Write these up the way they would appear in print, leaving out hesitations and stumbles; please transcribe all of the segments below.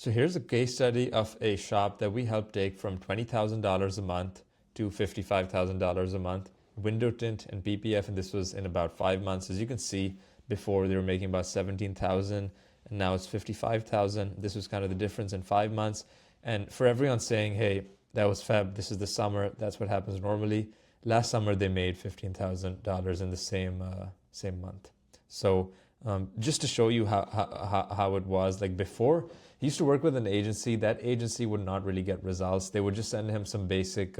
So here's a case study of a shop that we helped take from $20,000 a month to $55,000 a month. Window tint and PPF, and this was in about 5 months. As you can see, before they were making about 17,000, and now it's 55,000. This was kind of the difference in 5 months. And for everyone saying, "Hey, that was Feb. This is the summer. That's what happens normally." Last summer they made $15,000 in the same month. So just to show you how it was, like before, he used to work with an agency. That agency would not really get results. They would just send him some basic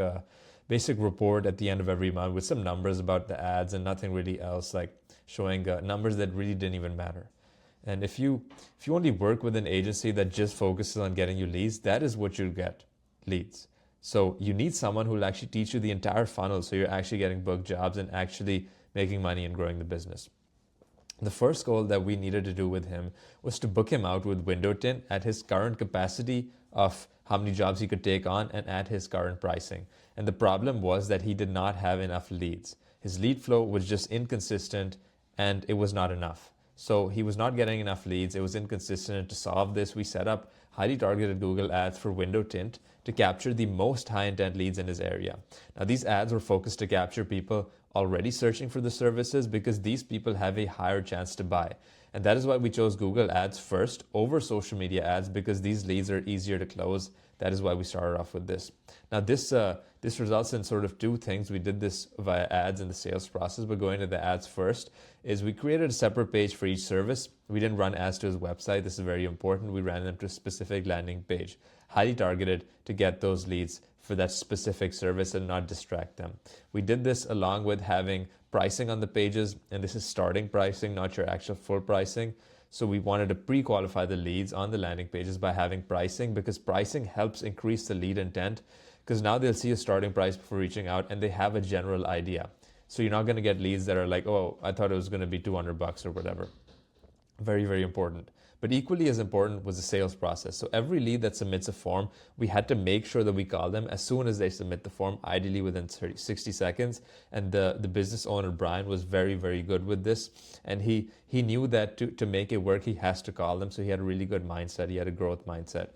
report at the end of every month with some numbers about the ads and nothing really else, like showing numbers that really didn't even matter. And if you only work with an agency that just focuses on getting you leads, that is what you get, leads. So you need someone who will actually teach you the entire funnel, so you're actually getting booked jobs and actually making money and growing the business. The first goal that we needed to do with him was to book him out with window tint at his current capacity of how many jobs he could take on and at his current pricing. And the problem was that he did not have enough leads. His lead flow was just inconsistent and it was not enough. So he was not getting enough leads. It was inconsistent. And to solve this, we set up highly targeted Google ads for window tint to capture the most high intent leads in his area. Now, these ads were focused to capture people already searching for the services because these people have a higher chance to buy. And that is why we chose Google ads first over social media ads, because these leads are easier to close. That is why we started off with this. Now this results in sort of two things. We did this via ads in the sales process, but going to the ads first is we created a separate page for each service. We didn't run ads to his website. This is very important. We ran them to a specific landing page, highly targeted to get those leads for that specific service and not distract them. We did this along with having pricing on the pages, and this is starting pricing, not your actual full pricing. So we wanted to pre-qualify the leads on the landing pages by having pricing, because pricing helps increase the lead intent, because now they'll see a starting price before reaching out and they have a general idea. So you're not going to get leads that are like, "Oh, I thought it was going to be $200 or whatever." Very, very important. But equally as important was the sales process. So every lead that submits a form, we had to make sure that we call them as soon as they submit the form, ideally within 60 seconds. And the business owner, Brian, was very, very good with this. And he knew that to make it work, he has to call them. So he had a really good mindset. He had a growth mindset.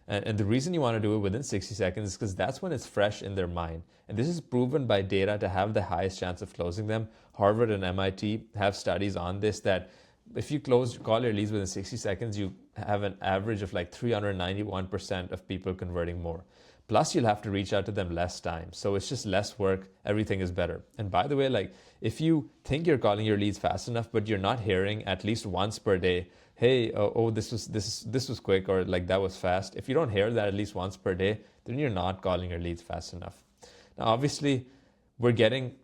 And the reason you want to do it within 60 seconds is because that's when it's fresh in their mind. And this is proven by data to have the highest chance of closing them. Harvard and MIT have studies on this, that if you call your leads within 60 seconds, you have an average of like 391% of people converting more. Plus, you'll have to reach out to them less time. So it's just less work. Everything is better. And by the way, like if you think you're calling your leads fast enough, but you're not hearing at least once per day, "Hey, this was quick," or like "that was fast." If you don't hear that at least once per day, then you're not calling your leads fast enough. Now, obviously, we're getting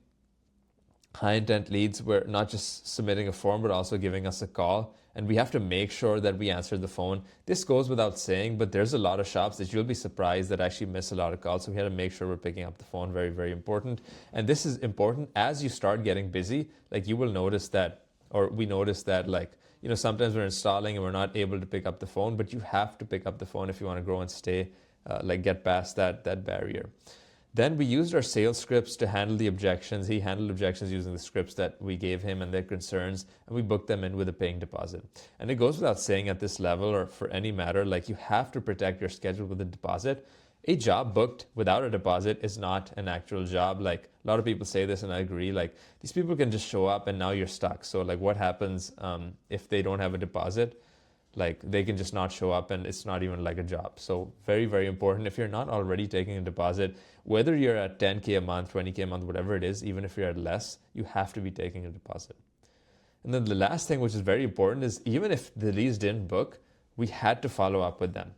high intent leads. We're not just submitting a form, but also giving us a call. And we have to make sure that we answer the phone. This goes without saying, but there's a lot of shops that you'll be surprised that actually miss a lot of calls. So we had to make sure we're picking up the phone. Very, very important. And this is important as you start getting busy. Like you will notice that, or we notice that, like, sometimes we're installing and we're not able to pick up the phone, but you have to pick up the phone if you want to grow and stay, get past that barrier. Then we used our sales scripts to handle the objections. He handled objections using the scripts that we gave him and their concerns, and we booked them in with a paying deposit. And it goes without saying at this level, or for any matter, like you have to protect your schedule with a deposit. A job booked without a deposit is not an actual job. Like a lot of people say this, and I agree. Like these people can just show up and now you're stuck. So like what happens if they don't have a deposit? Like they can just not show up and it's not even like a job. So very, very important. If you're not already taking a deposit, whether you're at 10K a month, 20K a month, whatever it is, even if you're at less, you have to be taking a deposit. And then the last thing, which is very important, is even if the leads didn't book, we had to follow up with them.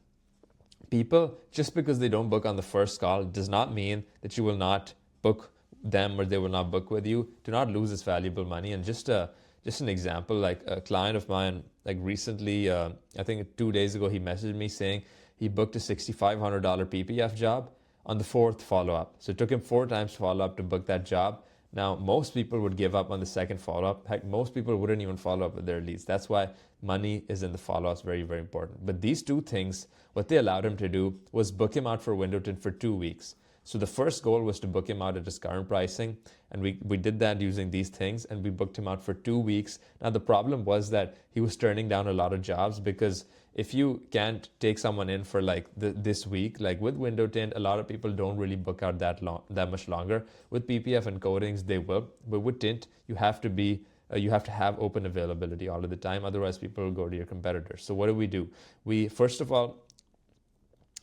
People, just because they don't book on the first call does not mean that you will not book them or they will not book with you. Do not lose this valuable money. And just an example, like a client of mine, like recently, I think 2 days ago, he messaged me saying he booked a $6,500 PPF job on the fourth follow-up. So it took him 4 times to follow up to book that job. Now, most people would give up on the second follow-up. Heck, most people wouldn't even follow up with their leads. That's why money is in the follow-ups, very, very important. But these two things, what they allowed him to do was book him out for window tint for 2 weeks. So the first goal was to book him out at his current pricing, and we did that using these things, and we booked him out for 2 weeks. Now the problem was that he was turning down a lot of jobs, because if you can't take someone in for like this week, like with window tint, a lot of people don't really book out that much longer. With PPF and coatings, they will, but with tint, you have to have open availability all of the time. Otherwise, people will go to your competitors. So what do? We first of all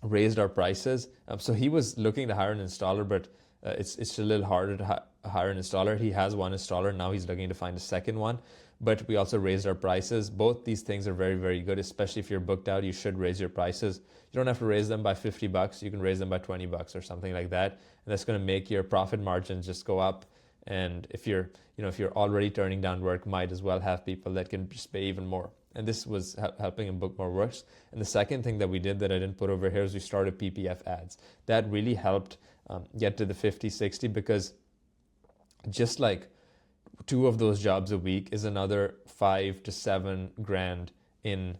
raised our prices. So he was looking to hire an installer, but it's a little harder to hire an installer. He has one installer. Now he's looking to find a second one. But we also raised our prices. Both these things are very, very good, especially if you're booked out. You should raise your prices. You don't have to raise them by $50. You can raise them by $20 or something like that. And that's going to make your profit margins just go up. And if you're already turning down work, might as well have people that can just pay even more. And this was helping him book more works. And the second thing that we did that I didn't put over here is we started PPF ads. That really helped get to the 50, 60, because just like 2 of those jobs a week is another 5 to 7 grand in,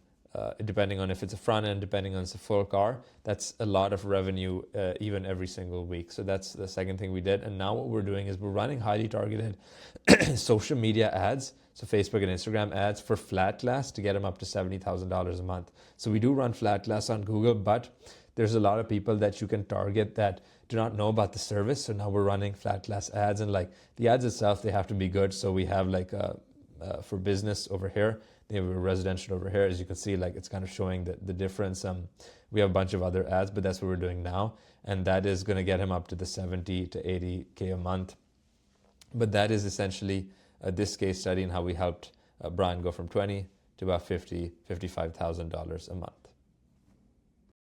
depending on if it's a front end, depending on it's a full car. That's a lot of revenue even every single week. So that's the second thing we did. And now what we're doing is we're running highly targeted social media ads, so Facebook and Instagram ads for flat glass to get them up to $70,000 a month. So we do run flat glass on Google, but there's a lot of people that you can target that do not know about the service. So now we're running flat glass ads, and like the ads itself, they have to be good. So we have like for business over here, they have a residential over here. As you can see, like it's kind of showing the difference. We have a bunch of other ads, but that's what we're doing now. And that is going to get him up to the 70 to 80K a month. But that is essentially this case study and how we helped Brian go from 20 to about $55,000 a month.